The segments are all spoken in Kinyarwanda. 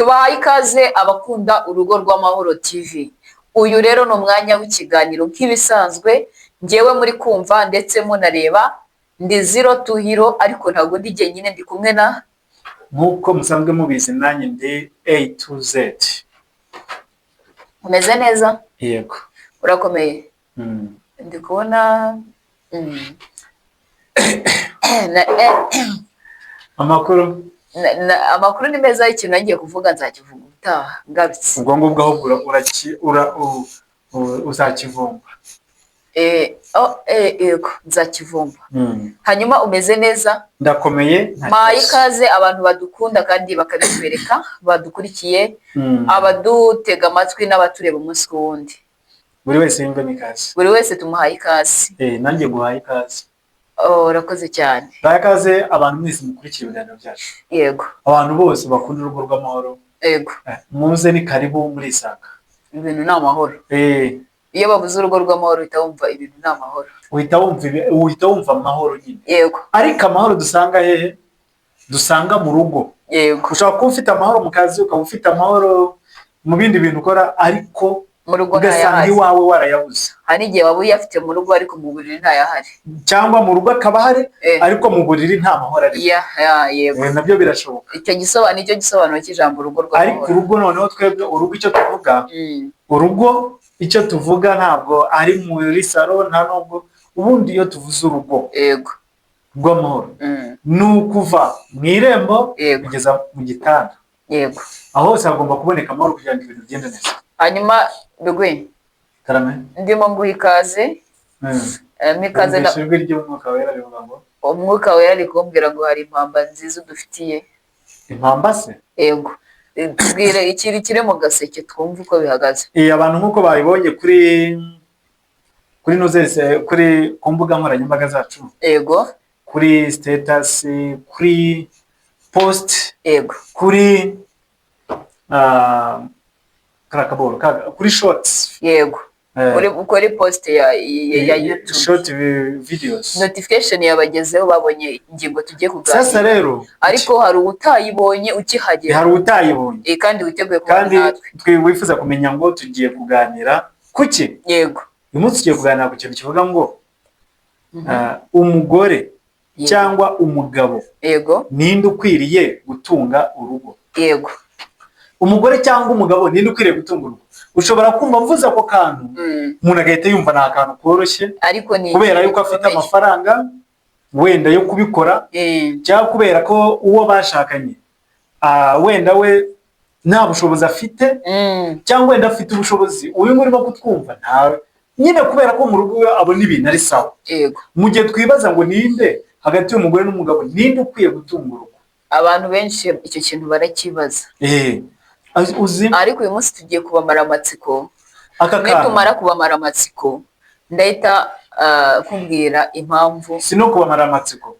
Tubahaye ikaze abakunda urugo rw'amahoro TV. Uyu rero ni umwanya w'ikiganiro nk'ibisanzwe ngewe muri kumva ndetse munareba ndi Zero to Hero, ariko ntabwo ndi jyenyine, ndi kumwe na nk'uko musanzwe mubizi nanjye ndi A to Z. umeze neza? Yego. Urakomeye? Ndi kubona amakuru ni meza y'ikintu nagiye kuvuga, nzakivuga utaha ngarutse. Ubwo ngubwo ahubwo uzakivumba. Yego nzakivumba. Hanyuma umeze neza? Ndakomeye. Mpaye ikaze abantu badukunda kandi bakabitwereka, badukurikiye, abadutega amatwi n'abatureba umunsi ku wundi. Buri wese yumve n'ikaze. Buri wese tumuhaye ikaze. Nanjye guhaye ikaze. Urakoze cyane. Baye ikaze abantu mwese mukurikiye ibiganiro byacu. Yego. Abantu bose bakunda urugo rw'amahoro. Yego. Muze ni karibu muri Isaka. Ibintu ni amahoro. Iyo bavuze urugo rw'amahoro uhita wumva ibintu ni amahoro. Uhita wumva amahoro nyine. Yego. Ariko amahoro dusanga hehe? Dusanga mu rugo. Yego. Ushobora kuba ufite amahoro mu kazi, ukaba ufite amahoro mu bindi bintu ukora, ariko mu rugo ugasanga iwawe warayabuze. Hari igihe waba uyafite mu rugo ariko mu buriri ntayahari. Cyangwa mu rugo akaba hari ariko mu buriri nta mahoro ari. Yego. Nabyo birashoboka. Icyo gisobanuro cy'ijambo urugo rw'amahoro. Ariko urugo noneho twebwe urugo icyo tuvuga, urugo icyo tuvuga ntabwo ari muri salo, nta nubwo. Ubundi iyo tuvuze urugo yego rw'amahoro ni ukuva mu irembo kugeza mu gitanda. Yego. Aho hose hagomba kuboneka amahoro kugira ngo ibintu bigende neza. Hanyuma Bigwi, ndimo nguha ikaze. Mikaze na ijwi ry'umwuka wera rivuga ngo umwuka wera ari kumbwira ngo hari impamba nziza udufitiye. Impamba se? Yego. Tubwire ikiri kiri mu gaseke twumve uko bihagaze. Abantu nk'uko babibonye kuri nozese, kuri ku mbuga nkoranyambaga zacu. Yego. Kuri status, kuri post. Yego. Kuri kuri shorts. Yego. Kuri post ya YouTube. Short videos. Notification yabagezeho, babonye ingingo tugiye kuganira. Sasa rero ariko hari utayibonye ukihagera. Hari utayibonye. Kandi witeguye kubana natwe. Kandi wifuza kumenya ngo tugiye kuganira kuki? Yego. Uyu munsi tugiye kuganira ku kintu kivuga ngo umugore cyangwa umugabo. Yego. Ninde ukwiriye gutunga urugo? Yego. Umugore cyangwa umugabo ninde ukwiriye gutunga urugo? Ushobora kumva mvuze ako kantu umuntu agahita yumva nta kantu koroshye, ariko ni kubera yuko afite amafaranga wenda yo kubikora, cyangwa kubera ko uwo bashakanye wenda we nta bushobozi afite, cyangwa wenda afite ubushobozi uyu nguri no kutwumva ntawe, nyine kubera ko mu rugo abona ibintu ari sawa. Yego. Mu gihe twibaza ngo ninde hagati y'umugore n'umugabo ninde ukwiye gutunga urugo, abantu benshi icyo kintu barakibaza. Ariko uyu munsi tugiye kubamara amatsiko. Nitumara kubamara amatsiko ndahita kubwira impamvu. Si no kubamara amatsiko.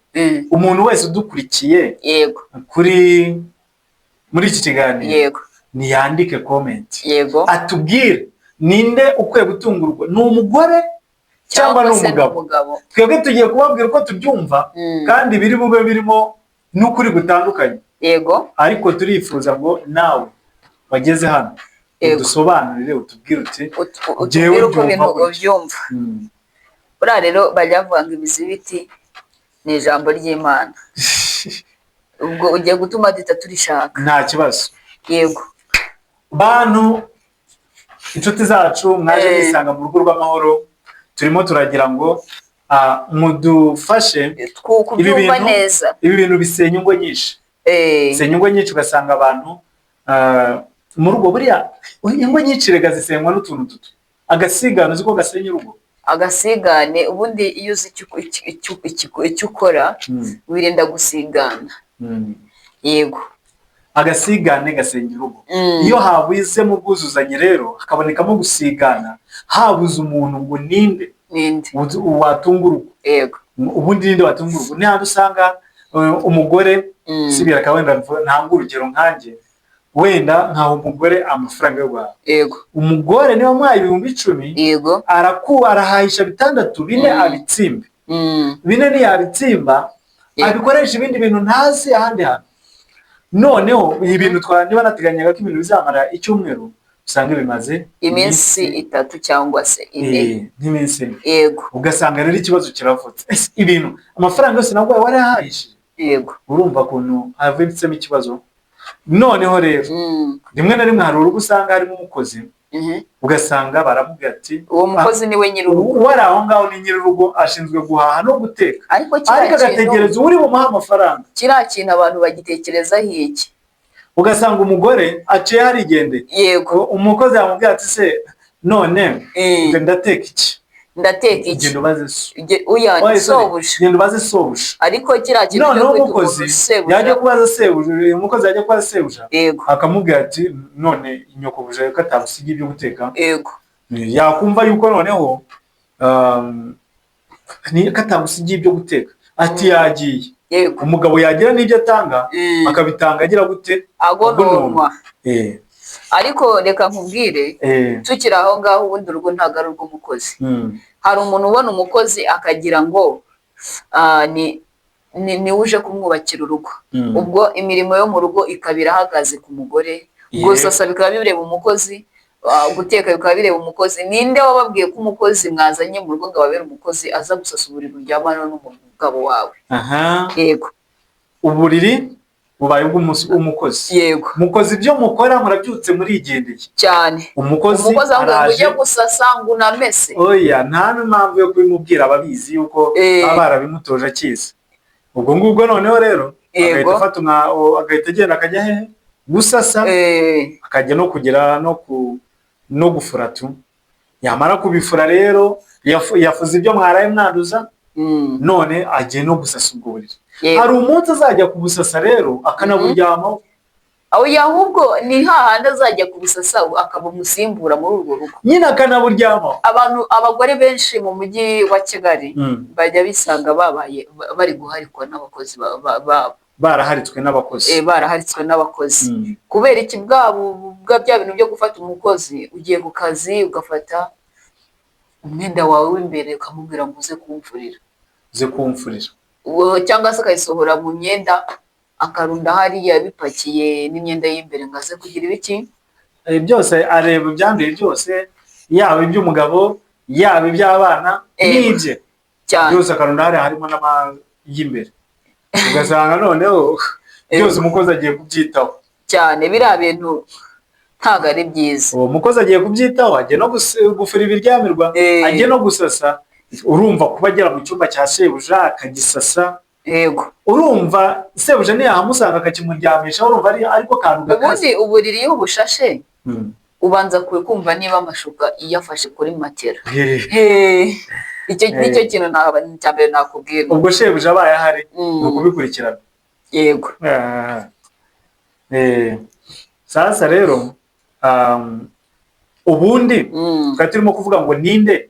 Umuntu wese udukurikiye yego muri iki kiganiro, yego, niyandike comment. Yego. Atubwire ninde ukwiye gutunga urugo, ni umugore cyangwa n'umugabo. Twebwe tugiye kubabwira uko tubyumva, kandi biri bube birimo n'ukuri gutandukanye. Yego. Ariko turifuza ngo nawe wageze hano udusobanurire, utubwire uti jewe ubyumva. Buriya rero bajya bavuga ngo imizi y'ibiti ni ijambo ry'Imana. Ubwo ugiye gutuma duhita turishaka. Nta kibazo. Yego. Bantu inshuti zacu mwaje mwisanga mu rugo rw'amahoro, turimo turagira ngo mudufashe kubyumva neza. Ibi bintu bisenya ingo nyinshi. Bisenya ingo nyinshi, ugasanga abantu mu rugo buriya ingo nyinshi rega zisenywa n'utuntu duto. Agasigane uzi ko gasenya urugo. Agasigane ubundi iyo uzi icyo ukora wirinda gusigana. Yego. Agasigane gasenya urugo. Iyo habuze mu bwuzuzanye rero hakabonekamo gusigana, habuze umuntu ngo ninde watunga urugo. Yego. Ubundi ninde watunga urugo? Ni hano usanga umugore sibira ka wenda ntanga urugero nkanjye, wenda nkaho umugore amafaranga yo guhaha. Yego. Umugore niba mwaye 10,000, yego, arahahisha 6, 4 abitsimbe. 4 ni yabitsimba, abikoresha ibindi bintu ntazi ahandi hantu. noneho ibintu niba nateganyaga ko ibintu bizamara icyumweru usanga bimaze iminsi 3 cyangwa se 4 nk'iminsi 4. Yego. Ugasanga rero ikibazo kiravutse. Ibintu amafaranga yose nabwo wari yahayishije. Yego. Urumva kuntu havitsemo ikibazo. Noneho rero rimwe na rimwe hari urugo usanga harimo umukozi, ugasanga baramubwira ati uwo mukozi niwe nyir'urugo, wari aho ngaho ni nyir'urugo, ashinzwe guhaha no guteka, ariko agategereza uri bumuha amafaranga. Kiriya kintu abantu bagitekerezaho iki? Ugasanga umugore aciye harigendeye. Yego. Umukozi yamubwira ati se none ndateka iki? Genda ubaze so. Genda ubaze sobuja. Ariko kiriya kintu cyo umukozi yaje kubaza sebuja, umukozi yaje kubaza sebuja, akamubwira ati none inyokobuja yuko atabusiga ibyo guteka. Yego. Yakumva yuko noneho ni katabusiga ibyo guteka, ati yagiye. Yego. Umugabo yagira n'ibyo atanga akabitanga agira gute? Agononwa. Ariko reka nkubwire, tukiri aho ngaho ubundi urugo ntabwo ari urw'umukozi. Hari umuntu ubona umukozi akagira ngo ni uje kumwubakira urugo, ubwo imirimo yo mu rugo ikaba irahagaze ku mugore, gusasa bikaba bireba umukozi, guteka bikaba bireba umukozi. Ninde wababwiye ko umukozi mwazanye mu rugo ngo ababere umukozi aza gusasa uburiri buryamana n'umugabo wawe? Yego. Uburiri bubaye ubw'umukozi. Yego. Mukozi ibyo mukora murabyutse murigendeye cyane. Umukozi ahubwo ujya gusasa ngo unamese. Oya, nta n'impamvu yo kubimubwira, ababizi yuko baba barabimutoje akiza. Ubwo ngubwo noneho rero agahita afata agahita agenda akajya hehe gusasa, akajya no kugira no gufura tu. Yamara kubifura rero yafuze ibyo mwaraye mwanduza, none agiye no gusasa ubwo buriri. Hari umunsi azajya kubusasa rero akanaburyamaho. Aho ahubwo ni hahandi azajya kubusasa akaba umusimbura muri urwo rugo, nyine akanaburyamaho. Abagore benshi mu mujyi wa Kigali bajya bisanga babaye bari guharikwa n'abakozi babo. Baraharitswe n'abakozi. Baraharitswe n'abakozi. Kubera iki? Bya bintu byo gufata umukozi, ugiye ku kazi ugafata umwenda wawe w'imbere ukamubwira ngo uze kumfurira. Cyangwa se akayisohora mu myenda akarunda hariya bipakiye n'imyenda y'imbere ngo aze kugira ibiki byose, areba ibyanduye byose, yaba iby'umugabo yaba iby'abana n'ibye byose akarunda hariya, harimo n'amay'imbere. Ugasanga noneho byose umukozi agiye kubyitaho cyane. Biriya bintu ntabwo ari byiza. Uwo mukozi agiye kubyitaho, agiye no gufura ibiryamirwa, agiye no gusasa. Urumva kuba agera mu cyumba cya sebuja akagisasa. Yego. Urumva sebuja niyahamusanga akakimuryamisha, urumva ariko kantu gakaze. Ubundi uburiri iyo bushashe ubanza kumva niba amashuka iyafashe kuri matera. Icyo nicyo kintu cya mbere nakubwira. Ubwo shebuja abaye ahari ni ukubikurikirana. Yego. Sasa rero ubundi twari turimo kuvuga ngo ninde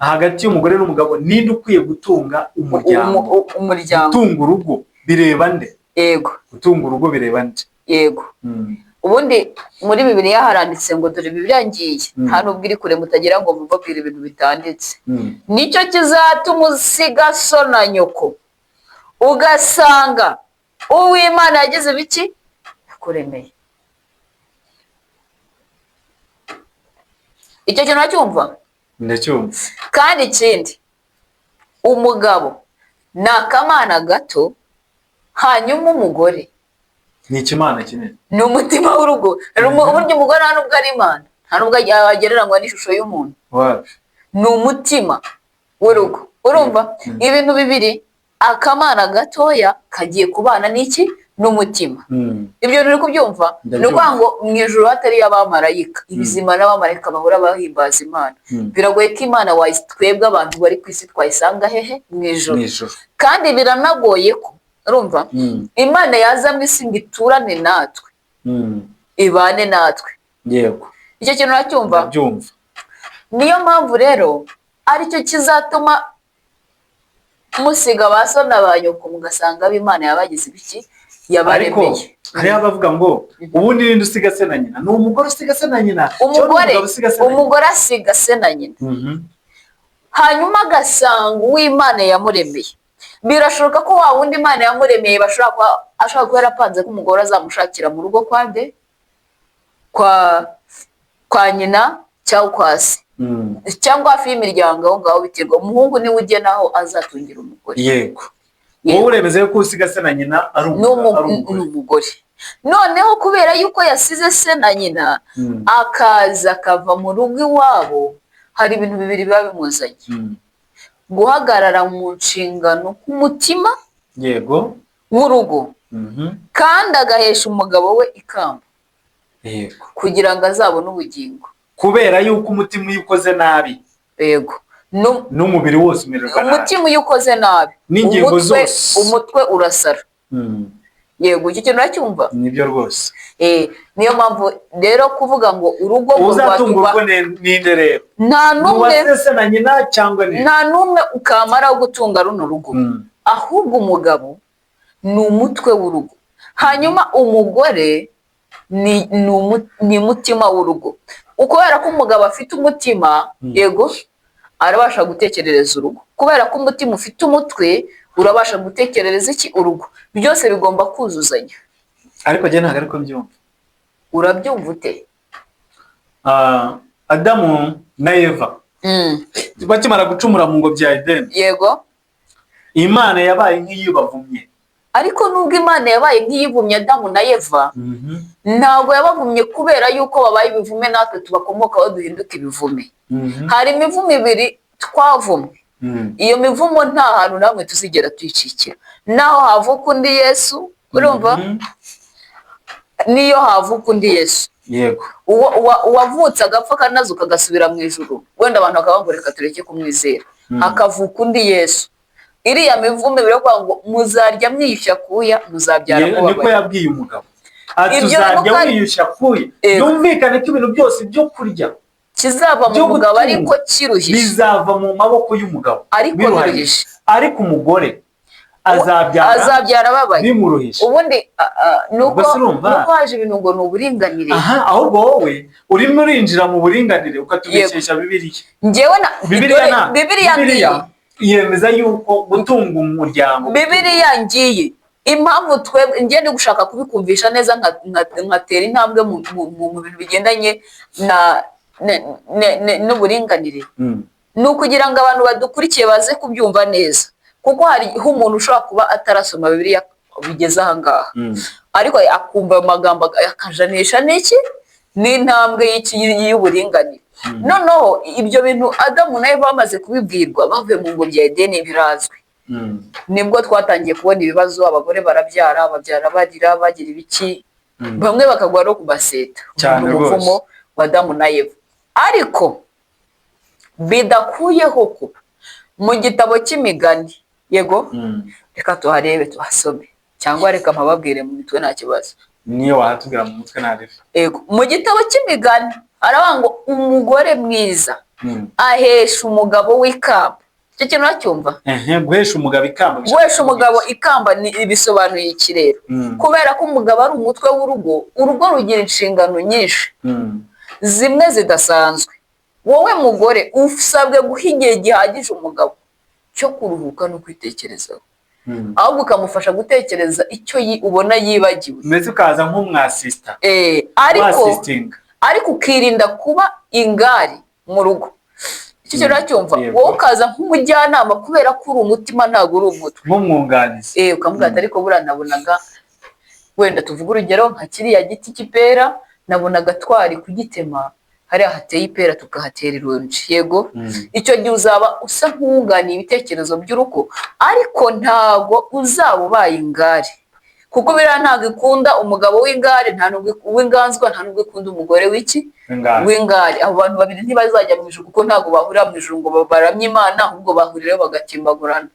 hagati y'umugore n'umugabo, ninde ukwiye gutunga umuryango? Gutunga urugo bireba nde? Yego. Gutunga urugo bireba nde? Yego. Ubundi muri Bibiliya haranditse ngo dore Bibiliya ngiye, nta nubwo iri kure mutagira ngo mubabwire ibintu bitanditse. Nicyo kizatuma usiga so na nyoko, ugasanga uw'Imana yagize biki yakuremeye. Icyo kintu nacyumva? Ndacyumva. Kandi ikindi, umugabo ni akamana gato, hanyuma umugore ni ikimana kinini, ni umutima w'urugo. Uburyo umugore nta nubwo ari imana, nta nubwo agereranywa n'ishusho y'umuntu, ni umutima w'urugo. Urumva ibintu bibiri, akamana gatoya kagiye kubana n'iki? N'umutima. Ibyo uri kubyumva? Ni ukuvuga ngo mu ijuru hatari abamarayika, ibizima n'abamarayika bahora bahimbaza Imana. Biragoye ko Imana twebwe abantu bari ku isi twayisanga hehe? Mu ijuru. Kandi biranagoye ko, urumva, Imana yaza mu isi ngo iturane natwe, ibane natwe. Yego. Icyo kintu uracyumva? Ndabyumva. Niyo mpamvu rero aricyo kizatuma musiga ba so na ba nyoko, mugasanga ab'Imana yabagize ibiki yabaremeye. Hariho abavuga ngo ubundi ninde usiga se na nyina? Ni umugore usiga se na nyina. Umugore asiga se na nyina, hanyuma agasanga uw'Imana yamuremeye birashoboka ko wa wundi Imana yamuremeye ashobora kuba yarapanze ko umugore azamushakira mu rugo kwa nde, kwa nyina cyangwa kwa se, cyangwa hafi y'imiryango aho ngaho biterwa. Umuhungu niwe ugena aho azatungira umugore. Yego, wowe uremeze ko usiga se na nyina ari umugore. Noneho kubera yuko yasize se na nyina akaza akava mu rugo iwabo, hari ibintu bibiri biba bimuzanye. Guhagarara mu nshingano k'umutima yego w'urugo, kandi agahesha umugabo we ikamba, yego, kugira ngo azabone ubugingo. Kubera yuko umutima iyo ukoze nabi, yego, n'umubiri wose umererwa nabi. Umutima iyo ukoze nabi, n'ingingo zose, umutwe urasara. Yego, icyo kintu uracyumva? Nibyo rwose. Niyo mpamvu rero kuvuga ngo urugo uzatungurwa n'inde rero? Nta n'umwe se na nyina cyangwa ni nta n'umwe ukamara gutunga runo rugo, ahubwo umugabo ni umutwe w'urugo, hanyuma umugore ni umutima w'urugo. Kubera ko umugabo afite umutima, yego, arabasha gutekerereza urugo. Kubera ko umutima ufite umutwe, urabasha gutekerereza iki? Urugo. Byose bigomba kuzuzanya. Ariko njye ntabwo ariko mbyumva. Urabyumva ute? Adamu na Eva bakimara gucumura mu ngobyi ya Edeni, yego, Imana yabaye nk'iyibavumye. Ariko nubwo Imana yabaye nk'iyivumye Adamu na Eva, ntabwo yabavumye kubera yuko babaye ibivume natwe tubakomokaho duhinduka ibivume. Hari imivumo ibiri twavumwe. Iyo mivumo nta hantu namwe tuzigera tuyicikira. Naho havuka undi Yesu, urumva? Niyo havuka undi Yesu, yego, uwavutse agapfa akanazuka agasubira mu ijuru, wenda abantu bakavuga ngo reka tureke kumwizera, hakavuka undi Yesu. Iriya mivumo ibiri yo kuvuga ngo muzarya mwiyushya kuya, muzabyara mubabaye. Niko yabwiye umugabo ati uzarya wiyushya kuya. Yumvikane ko ibintu byose byo kurya kizava mu mugabo ariko kiruhije, bizava mu maboko y'umugabo ariko biruhije. Ariko umugore azabyara ababaye bimuruhije. Ubundi nuko haje ibintu ngo ni uburinganire. Ahubwo wowe urimo urinjira mu buringanire ukatubikesha Bibiliya. Njyewe na Bibiliya yemeza yuko gutunga umuryango, Bibiliya ngiye impamvu njye ndi gushaka kubikumvisha neza nkatera intambwe mu bintu bigendanye n'uburinganire, ni ukugira ngo abantu badukurikiye baze kubyumva neza. Kuko hariho umuntu ushobora kuba atarasoma Bibiliya bigeze aha ngaha, ariko akumva ayo magambo akajanisha n'iki n'intambwe y'uburinganire. Noneho ibyo bintu Adamu na Eva bamaze kubibwirwa bavuye mu ngobyi ya Edeni birazwi. Nibwo twatangiye kubona ibibazo, abagore barabyara barira bagira ibiki, bamwe bakagwa no kubaseta umuvumo wa Adamu na Eva. Ariko bidakuyeho ko mu gitabo cy'imigani, yego, reka tuharebe tuhasome, cyangwa reka mpababwire mu mitwe nta kibazo. Niyo wahatubwira mu mutwe ntarefe. Yego, mu gitabo cy'imigani aravuga ngo umugore mwiza ahesha umugabo w'ikamba. Icyo kintu uracyumva? Guhesha umugabo ikamba. Guhesha umugabo ikamba bisobanuye iki rero? Kubera ko umugabo ari umutwe w'urugo, urugo rugira inshingano nyinshi, zimwe zidasanzwe. Wowe mugore usabwe guha igihe gihagije umugabo cyo kuruhuka no kwitekerezaho, ahubwo ukamufasha gutekereza icyo ubona yibagiwe. Mbese ukaza nk'umwasista. Ariko ukirinda kuba ingari mu rugo. Icyo kintu uracyumva? Wowe ukaza nk'umujyanama kubera ko uri umutima ntabwo uri umutwe. Nk'umwunganizi. Ukavuga ati ariko buriya nabonaga, wenda tuvuga urugero nka kiriya giti cy'ipera, nabonaga twari kugitema hariya hateye ipera tukahatera ironji. Yego, icyo gihe uzaba usa nk'uwunganiye ibitekerezo by'urugo, ariko ntabwo uzaba ubaye ingari. Kuko biriya ntabwo ikunda umugabo w'ingare, nta nubwo w'inganzwa, nta nubwo ikunda umugore w'ingare. Abo bantu babiri ntibazajya mu ijuru, kuko ntabwo bahurira mu ijuru ngo baramye Imana, ahubwo bahurirayo bagatimbagurana.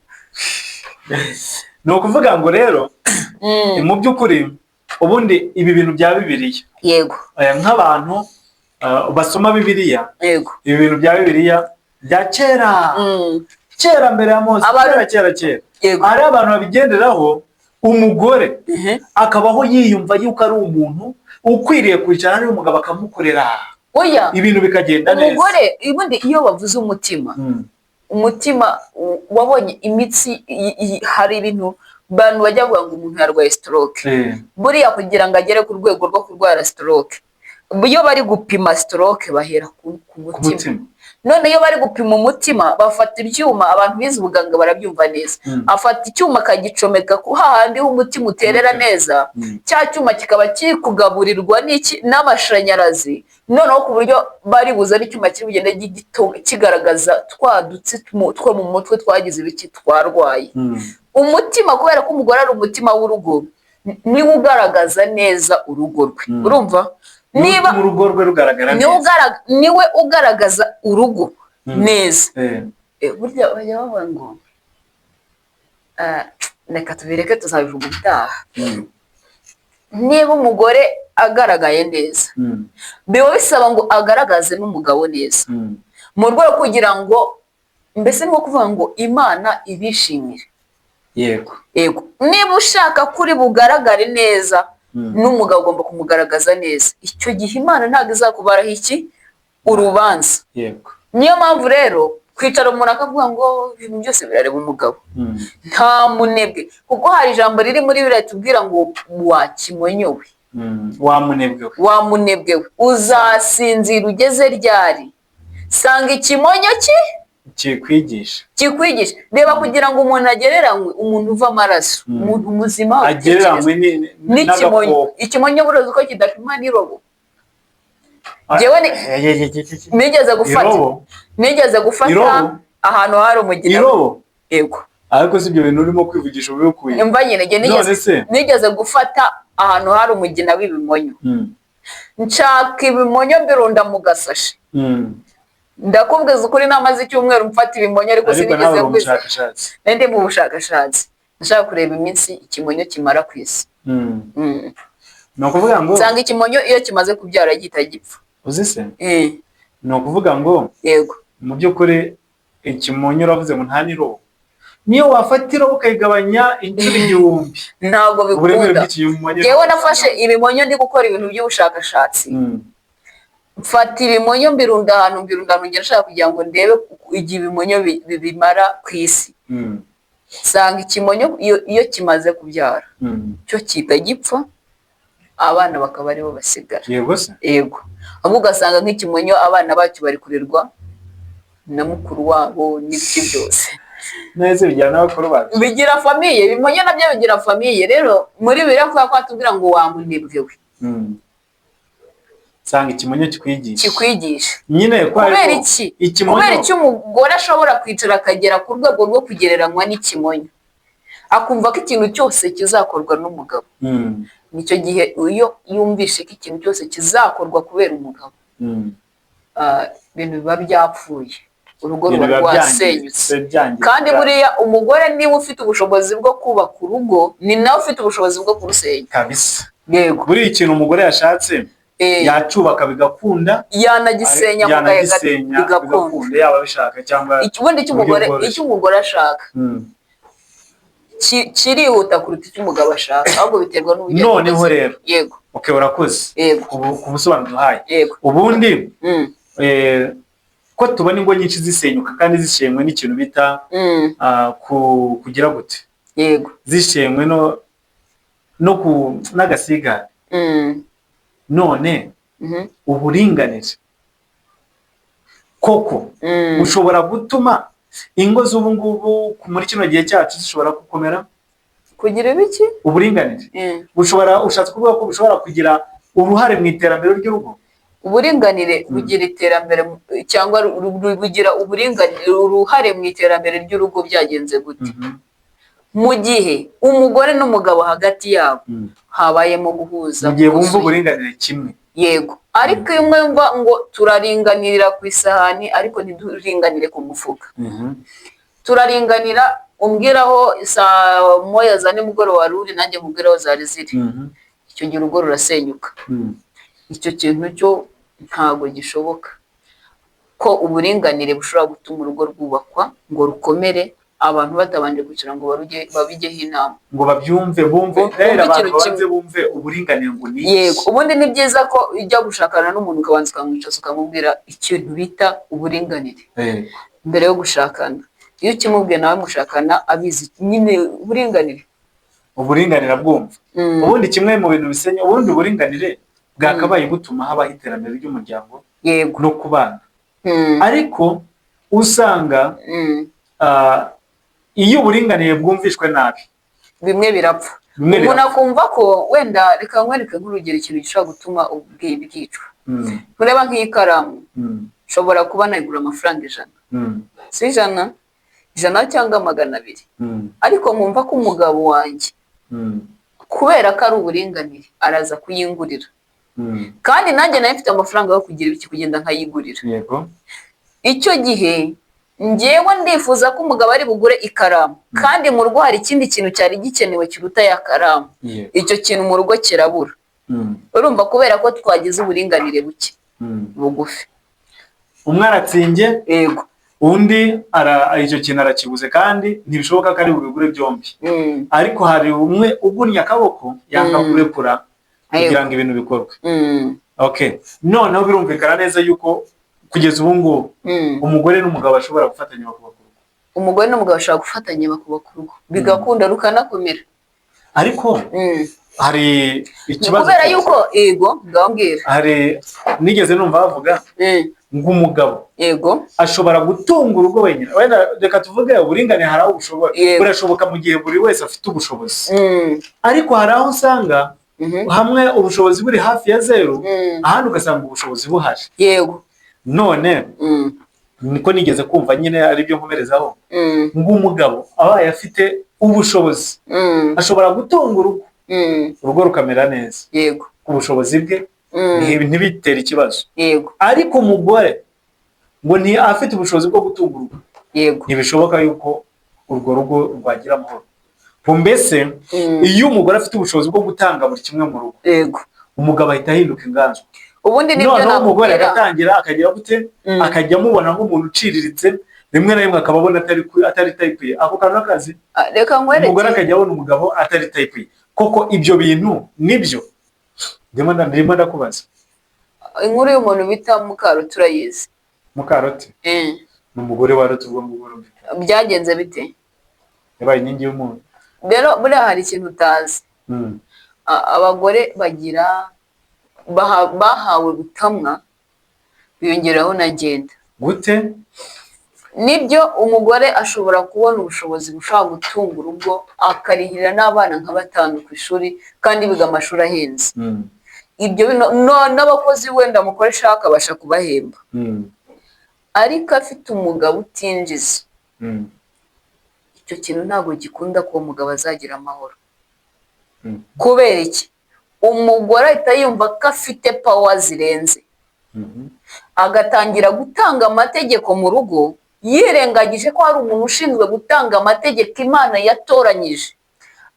Ni ukuvuga ngo rero mu by'ukuri ubundi ibi bintu bya Bibiliya, yego, nk'abantu basoma Bibiliya, yego, ibi bintu bya Bibiliya bya kera mbere ya Mose, kera hari abantu babigenderaho. Umugore akabaho yiyumva yuko ari umuntu ukwiriye kwicara n'umugabo akamukorera, oya, ibintu bikagenda neza. Umugore ubundi iyo bavuze umutima, umutima wabonye imitsi hari ibintu bantu bajya bavuga ngo umuntu yarwaye stroke buriya kugira ngo agere ku rwego rwo kurwara stroke iyo bari gupima stroke bahera ku mutima none iyo bari gupima umutima bafata ibyuma abantu bize ubuganga barabyumva neza afata icyuma akagicomeka ku hahandi h'umutima uterera neza cya cyuma kikaba kikugaburirwa n'amashanyarazi noneho ku buryo bari buzane icyuma kiri bugende kigaragaza twadutsi two mu mutwe twagize ibiki twarwaye umutima kubera ko umugore ari umutima w'urugo niwe ugaragaza neza urugo rwe urumva niba urugo rwe rugaragara neza niwe ugaragaza urugo neza burya bajya bavuga ngo reka tubireke tuzabivuga ubutaha niba umugore agaragaye neza biba bisaba ngo agaragaze n'umugabo neza mu rwego kugira ngo mbese nko kuvuga ngo Imana ibishimire yego niba ushaka kuri bugaragare neza n'umugabo ugomba kumugaragaza neza icyo gihe Imana ntabwo izakubaraho iki urubanza niyo mpamvu rero kwicara umuntu akavuga ngo ibintu byose birareba umugabo nta munebwe kuko hari ijambo riri muri Bibiliya tubwira ngo wakimonyowe wamunebwewe uzasinzira ugeze ryari sanga ikimonyo kikwigisha reba kugira ngo umuntu agereranywe umuntu uva amaraso umuntu muzima agereranywe n'ikimonyo ikimonyo burozi ko kidapima n'irobo jewe nigeze gufata ahantu hari umugina yego ariko si ibyo bintu urimo kwivugisha ubikuye mva nyine nigeze gufata ahantu hari umugina w'ibimonyo nshaka ibimonyo mbirunda mu gasashi ndakubwiza ukuri namaze icyumweru mfata ibimonyo ariko sinigeze ngwiza ndi mu bushakashatsi ndashaka kureba iminsi ikimonyo kimara ku isi ni ukuvuga ngo nsanga ikimonyo iyo kimaze kubyara gihita gipfa uzi se ni ukuvuga ngo yego mu by'ukuri ikimonyo uravuze ngo nta n'irobo niyo wafata irobo ukayigabanya inshuro 1000 ntabwo bikunda yewe nafashe ibimonyo ndi gukora ibintu by'ubushakashatsi mfata ibimonyo mbirunda ahantu ngira nshaka kugira ngo ndebe igihe ibimonyo bimara ku isi nsanga ikimonyo iyo kimaze kubyara cyo kita gipfa abana bakaba aribo basigara yego ahubwo ugasanga nk'ikimonyo abana bacyo bari kurerwa na mukuru wabo n'ibiki byose neza bijyana n'abakuru bacu bigira famiye ibimonyo nabyo bigira famiye rero muri Bibiliya kwa tubwira ngo wamunebwewe sanga ikimonyo kikwigisha nyine kubera iki umugore ashobora kwicara akagera ku rwego rwo kugereranywa n'ikimonyo akumva ko ikintu cyose kizakorwa n'umugabo nicyo gihe iyo yumvishe ko ikintu cyose kizakorwa kubera umugabo ibintu biba byapfuye urugo ruba rwasenyutse kandi buriya umugore niba ufite ubushobozi bwo kubaka urugo ni nawe ufite ubushobozi bwo kurusenya kabisa yego buriya ikintu umugore yashatse yacubaka bigakunda yanagisenya bigakunda yaba bishaka cyangwa ubundi icyo umugore ashaka kirihuta kuruta icyo umugabo ashaka ahubwo biterwa n'uburyo noneho rero yego urakoze ku busobanuro duhaye ubundi ko tubona ingo nyinshi zisenyuka kandi zishenywe n'ikintu bita kugira gute yego zishenywe n'agasigane none uburinganire koko ushobora gutuma ingo z'ubu ngubu muri kino gihe cyacu zishobora gukomera kugira ibiki uburinganire ushatse kuvuga ko bushobora kugira uruhare mu iterambere ry'urugo uburinganire bugira iterambere cyangwa bugira uruhare mu iterambere ry'urugo byagenze gute mu gihe umugore n'umugabo hagati yabo habayemo guhuza mu gihe bumva uburinganire kimwe yego ariko iyo umwe yumva ngo turaringanirira ku isahani ariko ntiduringanire ku mufuka turaringanira umbwiraho saa moya za nimugoroba wari uri nanjye mubwiraho zari ziri icyo gihe urugo rurasenyuka icyo kintu cyo ntabwo gishoboka ko uburinganire bushobora gutuma urugo rwubakwa ngo rukomere abantu batabanje kugira ngo babigeho inama ngo babyumve bumve rero abantu babanze bumve uburinganire ngo ni yego. Ubundi ni byiza ko ujya gushakana n'umuntu ukabanza ukamwicaza ukamubwira ikintu bita uburinganire mbere yo gushakana. Iyo ukimubwiye nawe mushakana abizi nyine uburinganire abwumva. Ubundi kimwe mu bintu bisenya ubundi uburinganire bwakabaye butuma habaho iterambere ry'umuryango no kubana, ariko usanga iyo uburinganire bwumvishwe nabi bimwe birapfa. Umuntu akumva ko wenda reka nkwereke nk'urugero ikintu gishobora gutuma ubwenge bwicwa. Ureba nk'ikaramu ushobora kuba nayigura amafaranga 100, si 100 cyangwa 200, ariko nkumva ko umugabo wanjye kubera ko ari uburinganire araza kuyingurira, kandi nanjye nayo mfite amafaranga yo kugira iki kugenda nkayigurira. Icyo gihe njyewe ndifuza ko umugabo ari bugure ikaramu, kandi mu rugo hari ikindi kintu cyari gikenewe kiruta ya karamu. Icyo kintu mu rugo kirabura. Urumva kubera ko twagize uburinganire buke bugufi. Umwe aratsimbye yego, undi icyo kintu arakibuze, kandi ntibishoboka ko ari bugure byombi. Ariko hari umwe ugunya akaboko yanga kurekura kugira ngo ibintu bikorwe. Noneho birumvikana neza yuko kugeza ubu ngubu umugore n'umugabo bashobora gufatanya bakubaka urugo. Umugore n'umugabo bashobora gufatanya bakubaka urugo bigakunda rukanakomera. Ariko hari ikibazo kubera yuko yego ndambwira, hari nigeze numva bavuga ngo umugabo yego ashobora gutunga urugo wenyine. Wenda reka tuvuge uburinganire hari aho bushoboka, burashoboka mu gihe buri wese afite ubushobozi, ariko hari aho usanga hamwe ubushobozi buri hafi ya 0, ahandi ugasanga ubushobozi buhari. Yego. None niko nigeze kumva nyine ari byo nkomerezaho ngo umugabo abaye afite ubushobozi ashobora gutunga urugo rukamera neza, yego, ku bushobozi bwe ntibitera ikibazo. Yego. Ariko umugore ngo afite ubushobozi bwo gutunga urugo, yego, ntibishoboka yuko urwo rugo rwagira amahoro. Mbese iyo umugore afite ubushobozi bwo gutanga buri kimwe mu rugo, yego, umugabo ahita ahinduka inganzo. Ubundi nibyo nakubwira, umugore agatangira akagira gute, akajya mubona nk'umuntu uciriritse, rimwe na rimwe akababona atari type ye. Ako kantu akazi reka nkwereke, umugore akajya abona umugabo atari type ye. Koko ibyo bintu nibyo ndimo ndakubaza. Inkuru y'umuntu bita Mukaroti urayizi? Mukaroti ni umugore wa Ruti. Ubwo ngubwo byagenze bite? yabaye inkingi y'umuntu. Rero buriya hari ikintu utazi. Abagore bagira bahawe gutamwa biyongeraho na genda gute. Nibyo umugore ashobora kubona ubushobozi bushobora gutunga urugo akarihira n'abana nka 5 ku ishuri kandi biga amashuri ahenze. Ibyo n'abakozi wenda mukoresha akabasha kubahemba. Ariko afite umugabo utinjiza, icyo kintu ntabwo gikunda ko umugabo azagira amahoro. Kubera iki? Umugore ahita yumva ko afite power zirenze, agatangira gutanga amategeko mu rugo, yirengagije ko hari umuntu ushinzwe gutanga amategeko Imana yatoranyije.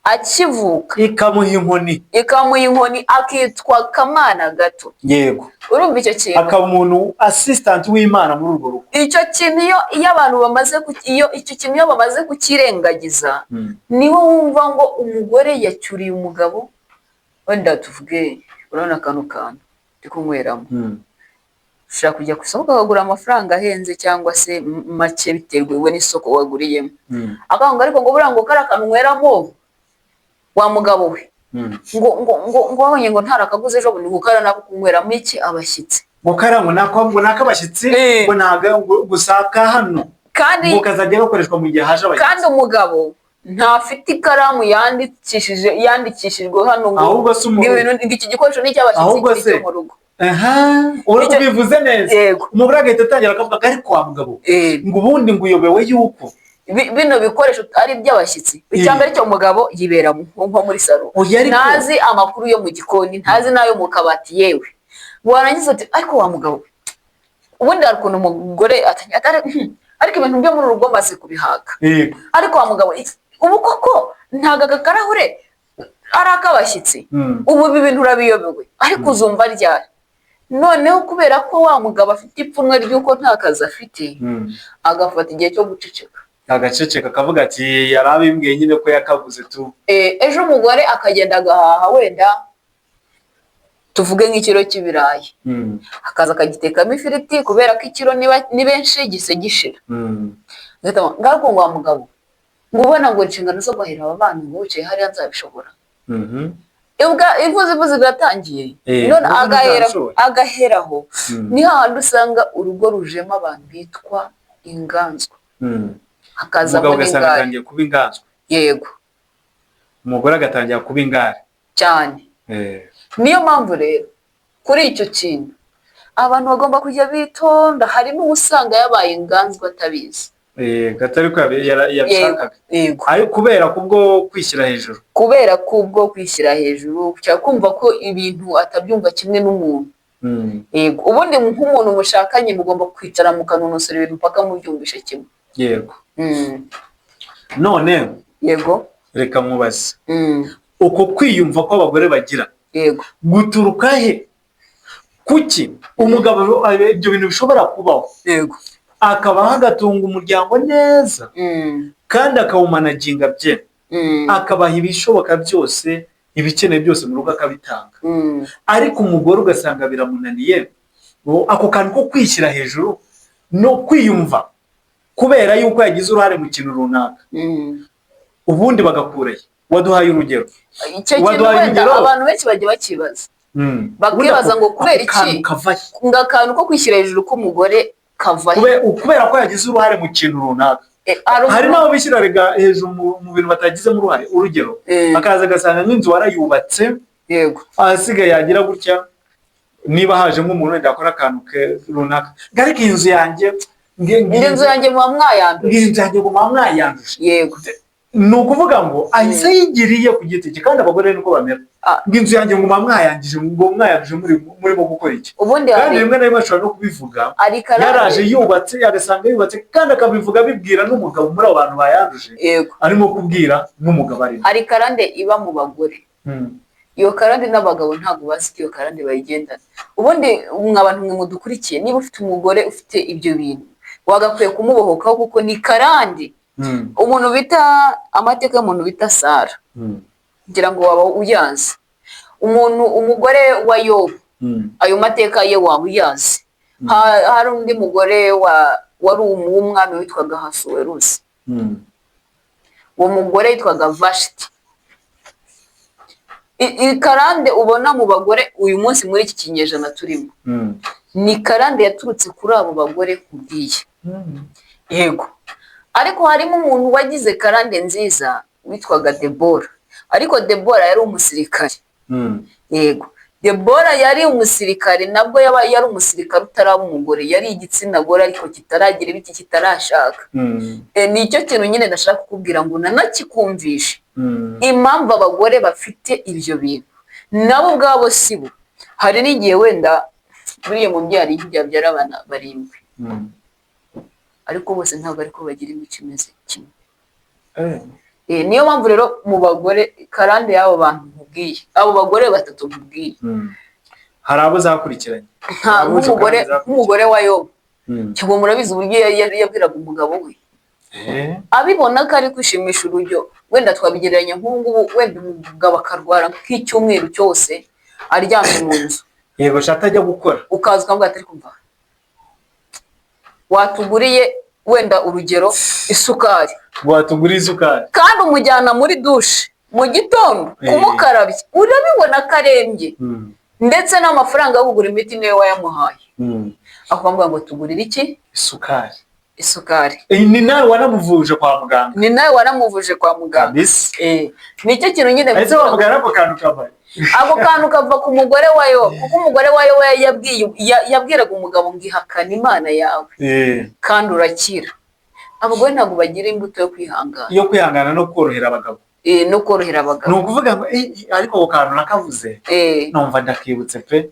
Akivuka ikamuha inkoni akitwa Kamana gato. Yego. Urumva icyo kintu? Akaba umuntu assistant w'Imana muri urwo rugo. Icyo kintu iyo abantu bamaze kukirengagiza, niho wumva ngo umugore yacyuriye umugabo. Wenda tuvuge urabona kano kantu ndikunyweramo, ushaka kujya ku isoko ukagura amafaranga ahenze cyangwa se make biterwa n'isoko waguriyemo. Akanga ariko ngo burango karakanweramo wa mugabo we ngo wabonye ngo ntarakaguze ejo bundi gukara nako kunyweramo iki abashyitsi ngo karango nakabashyitsi ngo naga gusaka hano, kandi mukazajya bakoreshwa mu gihe haje abashyitsi. Kandi umugabo ntafite ikaramu yandikishijwe hano ngo ibintu iki gikoresho ni cy'abashyitsi cyo mu rugo. Ubivuze neza. Umugore agahita atangira akavuga ariko wa mugabo ngo ubundi ngo uyobewe yuko bino bikoresho ari iby'abashyitsi. Icyambere cyo umugabo yibera nko muri salo, ntazi amakuru yo mu gikoni, ntazi nayo mu kabati. Yewe warangiza ati ariko wa mugabo ubundi hari ukuntu umugore ariko ibintu byo muri urugo maze kubihaga. Ariko wa mugabo ubu koko ntaga kakarahure ari ak'abashyitsi, ubu ibintu urabiyobewe ariko uzumva ryari. Noneho kubera ko wa mugabo afite ipfunwe ry'uko nta kazi afite, agafata igihe cyo guceceka. agaceceka kavuga ati yarabimbwiye nyine ko yakaguze tu. Ejo umugore akagenda agahaha wenda tuvuge nk'ikiro cy'ibirayi, akaza akagitekamo ifiriti kubera ko ikiro ni benshi gise gishira. Ngaho ngo wa mugabo ngo ubona ngo inshingano zo guhahira aba bana ngo wicaye hariya nzabishobora. Ivuze biratangiye none agaheraho ni hahandi usanga urugo rujemo abantu bitwa inganzwa. Umugabo ugasanga atangiye kuba inganzwa. Yego. Umugore agatangira kuba ingare cyane. Niyo mpamvu rero kuri icyo kintu abantu bagomba kujya bitonda. Hari n'usanga yabaye inganzwa atabizi. Gatari ko yabishakaga. Kubera kubwo kwishyira hejuru. Kubera kubwo kwishyira hejuru cyangwa kumva ko ibintu atabyumva kimwe n'umuntu. Yego. Ubundi nk'umuntu mushakanye mugomba kwicara mukanonosora ibintu mpaka mubyumvishe kimwe. Yego. None yego reka mubaze. Uko kwiyumva ko abagore bagira. Yego. Guturuka he? Kuki umugabo ibyo bintu bishobora kubaho? Yego. Akaba hagatunga umuryango neza kandi akawumanaginga bye, akabaha ibishoboka byose, ibikeneye byose mu rugo akabitanga. Ariko umugore ugasanga biramunaniye ako kantu ko kwishyira hejuru no kwiyumva kubera yuko yagize uruhare mu kintu runaka. Ubundi bagakuraye. Waduhaye urugero. Abantu benshi bajya bakibaza. Bakibaza ngo kubera iki akantu ko kwishyira hejuru k'umugore kavaye kubera ko yagize uruhare mu kintu runaka. Hari n'abo bishyira hejuru mu bintu batagizemo uruhare. Urugero akaza agasanga nk'inzu warayubatse. Yego. Ahasigaye yagira gutya niba haje nk'umuntu wenda akora akantu runaka. Ariko inzu yanjye muba mwayanduje. Yego. Ni ukuvuga ngo ahise yigiriye ku giti cye kandi abagore niko bamera. Inzu yanjye ngo mwayandije murimo gukora iki? Kandi rimwe na rimwe ashobora no kubivuga yaraje yubatse agasanga yubatse kandi akabivuga bibwira n'umugabo muri abo bantu bayanduje. Arimo kubwira n'umugabo arimo. Hari karande iba mu bagore. Iyo karande n'abagabo ntabwo bazi iyo karande bayigendana. Ubundi abantu mwe mudukurikiye niba ufite umugore ufite ibyo bintu wagakwiye kumubohokaho kuko ni karande. Umuntu bita amateka y'umuntu bita Sara ngira ngo waba uyazi. Umugore wa Yobu ayo mateka ye waba uyazi. Hari undi mugore wari umwami witwaga Hasuwerusi. Uwo mugore yitwaga Vashiti. Karande ubona mu bagore uyu munsi muri iki kinyejana turimo ni karande yaturutse kuri abo bagore kubwiye. Yego. Ariko harimo umuntu wagize karande nziza witwaga Debora. Ariko Debora yari umusirikare. Yego. Debora yari umusirikare nabwo yari umusirikare utaraba umugore, yari igitsina gore ariko kitaragira ibiki kitarashaka. Nicyo kintu nyine ndashaka kukubwira ngo nanakikumvishe. Impamvu abagore bafite ibyo bintu nabo ubwabo sibo. Hari n'igihe wenda buriya mubyara igihe abyara abana 7. Ariko bose ntabwo ariko bagira imico imeze kimwe. Niyo mpamvu rero mu bagore karande y'abo bantu nkubwiye, abo bagore 3 nkubwiye, hari abo zakurikiranye. Nk'umugore wa Yobu cyangwa murabizi uburyo yabwiraga umugabo we abibona ko ari kwishimisha urujyo. Wenda twabigereranya nk'ubu wenda umugabo akarwara nk'icyumweru cyose aryamye mu nzu. Yego shatajya gukora ukaza ukavuga ati kumva watuguriye wenda urugero isukari. Watuguriye isukari kandi umujyana muri dushe mu gitondo kumukarabya urabibona karembye. Ndetse n'amafaranga yo kugura imiti niwe wayamuhaye. Akwambwa ngo tugurire iki? Isukari. Ni nawe wanamuvuje kwa muganga. Ni nawe wanamuvuje kwa muganga. Nicyo kintu nyine ese wamugara ako kantu kabaye. Ako kantu kava ku mugore wayo kuko umugore wayo yabwiraga umugabo ngo ihakana Imana yawe kandi urakira. Abagore ntabwo bagira imbuto yo kwihangana no korohera abagabo. No korohera abagabo. Ni ukuvuga ngo ariko ako kantu nakavuze numva ndakibutse pe.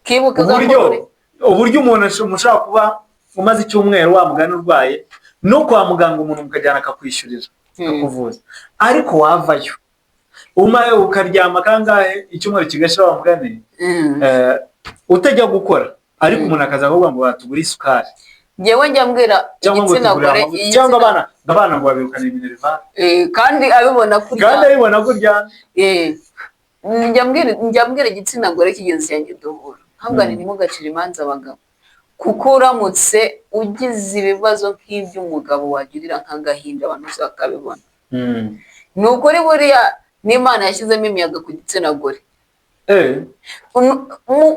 Uburyo umuntu mushaka kuba umaze icyumweru wa mugani urwaye no kwa muganga umuntu mukajyana akakwishyurira akuvuza, ariko wavayo umaye ukaryama kangahe icyumweru kigashira wa mugani utajya gukora, ariko umuntu akaza kuvuga ngo batugura isukari. ngewe njya mbwira igitsina gore cyangwa abana ngo babirukane minerval kandi abibona kurya njya mbwira igitsina gore kigenzi cyanjye duhura ntabwo ntimugacire imanza abagabo kuko uramutse ugize ibibazo nk'iby'umugabo wagirira nk'agahinda abantu bose bakabibona ni ukuri buriya n'Imana yashyizemo imiyaga ku gitsina gore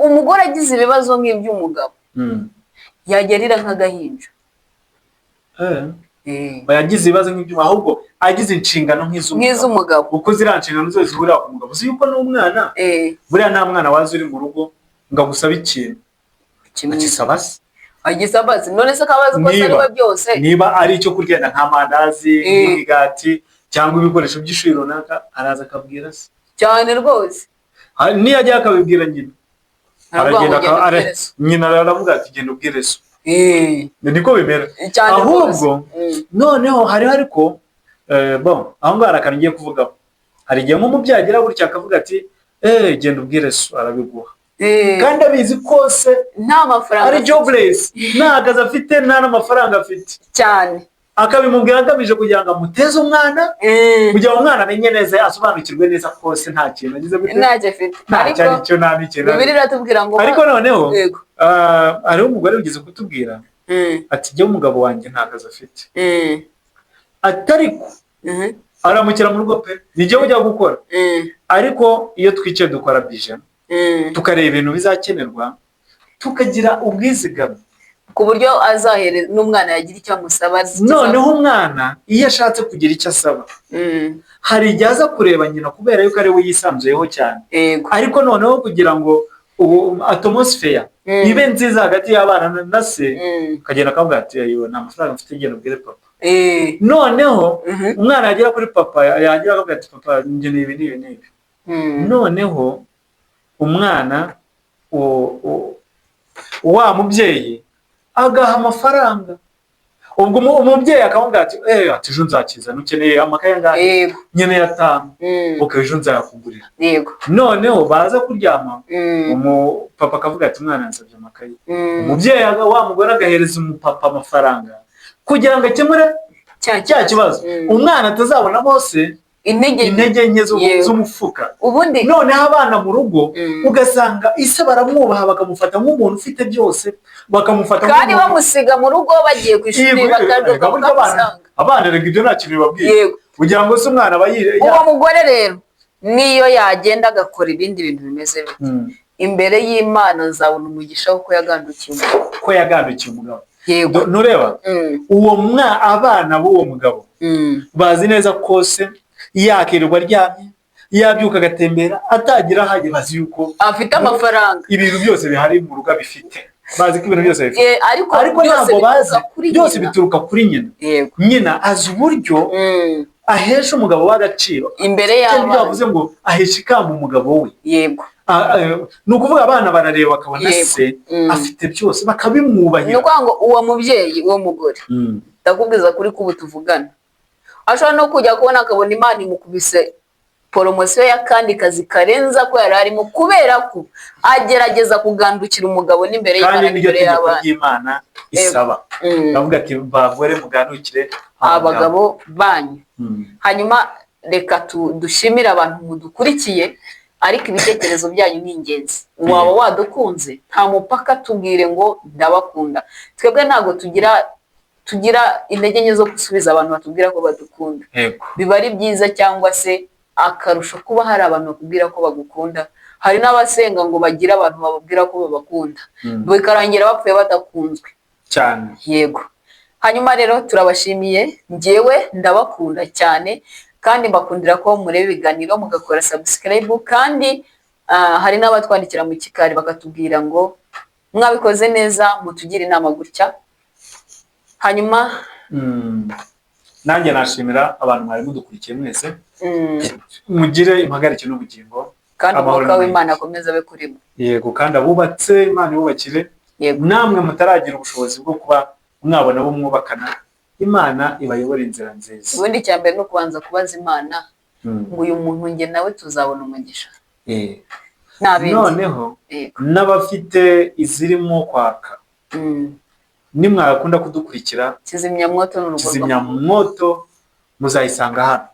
umugore agize ibibazo nk'iby'umugabo yagerira nk'agahinja yagize ibibazo nk'iby'umugabo ahubwo agize inshingano nk'iz'umugabo kuko ziriya nshingano zose zihurira ku mugabo uzi yuko n'umwana buriya nta mwana waza uri mu rugo ngo agusabe ikintu agisaba se none se akabaza ko ari byose niba ari icyo kurya nk'amandazi n'imigati cyangwa ibikoresho by'ishuri runaka araza akabwira se cyane rwose niyo ajya akabibwira nyina aragenda nyina aravuga ati genda ubwire so niko bimera ahubwo noneho hariho ariko aho ngaho hari akantu ngiye kuvugaho hari igihe nk'umubyeyi agira gutya akavuga ati genda ubwire so arabiguha kandi abizi kose nta mafaranga ari jobless nta kazi afite nta n'amafaranga afite cyane akabimubwira agamije kugira ngo amuteze umwana kugira ngo umwana amenye neza asobanukirwe neza kose nta kintu agize gute ntacyo afite ariko nta n'ikintu Bibiliya iratubwira ngo ariko noneho hariho umugore wigeze kutubwira ati jya umugabo wanjye nta kazi afite atariko aramukira mu rugo pe nijye ujya gukora ariko iyo twicaye dukora bijana tukareba ibintu bizakenerwa tukagira ubwizigame ku buryo azahereza n'umwana yagira icyo amusaba noneho umwana iyo ashatse kugira icyo asaba hari igihe aza kureba nyina kubera yuko ari we yisanzuyeho cyane ariko noneho kugira ngo atmosphere ibe nziza hagati y'abana na se akagenda akavuga ati nta mafaranga mfite genda ubwire papa noneho umwana yagera kuri papa yagira akavuga ati papa njye n'ibi noneho umwana wa mubyeyi agaha amafaranga ubwo umubyeyi akamubwira ati ejo nzakizana ukeneye amakaye angahe nkeneye 5 ejo nzayakugurira noneho baza kuryama umupapa akavuga ati umwana yansabye amakaye umubyeyi wa mugore agahereza umupapa amafaranga kugira ngo akemure cya kibazo umwana atazabonamo se intege nke z'umufuka noneho abana mu rugo ugasanga ise baramwubaha bakamufata nk'umuntu ufite byose bakamufata kandi bamusiga mu rugo bagiye ku ishuri bakamusanga abana rega ibyo nta kintu bibabwiye kugira ngo se umwana abayire uwo mugore rero niyo yagenda agakora ibindi bintu bimeze bite imbere y'Imana azabona umugisha ko yagandukiye umugabo nureba uwo abana b'uwo mugabo bazi neza kose yakirirwa aryamye yabyuka agatembera atagira aho ajya bazi yuko afite amafaranga ibintu byose bihari mu rugo bifite bazi ko ibintu byose bifite ariko ntabwo bazi byose bituruka kuri nyina azi uburyo ahesha umugabo w'agaciro imbere y'abana bavuze ngo ahesha ikamba umugabo we ni ukuvuga abana barareba bakabona se afite byose bakabimwubahira ni ukuvuga ngo uwo mubyeyi uwo mugore ndakubwiza kuri kubu tuvugana ashobora no kujya kubona akabona Imana imukubise poromosiyo y'akandi kazi karenza ko yari arimo kubera ko agerageza kugandukira umugabo n'imbere y'Imana n'imbere y'abana kandi Imana isaba bavuga ati bagore mugandukire abagabo banyu hanyuma reka dushimire abantu mudukurikiye ariko ibitekerezo byanyu ni ingenzi waba wadukunze nta mupaka tubwire ngo ndabakunda twebwe ntabwo tugira intege nke zo gusubiza abantu batubwira ko badukunda biba ari byiza cyangwa se akarusho kuba hari abantu bakubwira ko bagukunda hari n'abasenga ngo bagire abantu bababwira ko babakunda bikarangira bapfuye badakunzwe cyane yego hanyuma rero turabashimiye njyewe ndabakunda cyane kandi mbakundira ko mureba ibiganiro mugakora subscribe kandi hari n'abatwandikira mu kikari bakatubwira ngo mwabikoze neza mutugire inama gutya hanyuma nanjye nashimira abantu mwari mudukurikiye mwese mugire impagarike n'ubugingo kandi umwuka w'Imana akomeza abe kurimo yego kandi abubatse Imana ibubakire namwe mutaragira ubushobozi bwo kuba mwabona bo mwubakana Imana ibayobora inzira nziza ubundi cya mbere no kubanza kubaza Imana ngo uyu muntu nge nawe tuzabona umugisha noneho n'abafite izirimo kwaka nimwakunda kudukurikira kizimyamwoto n'urugo kizimyamwoto muzayisanga hano.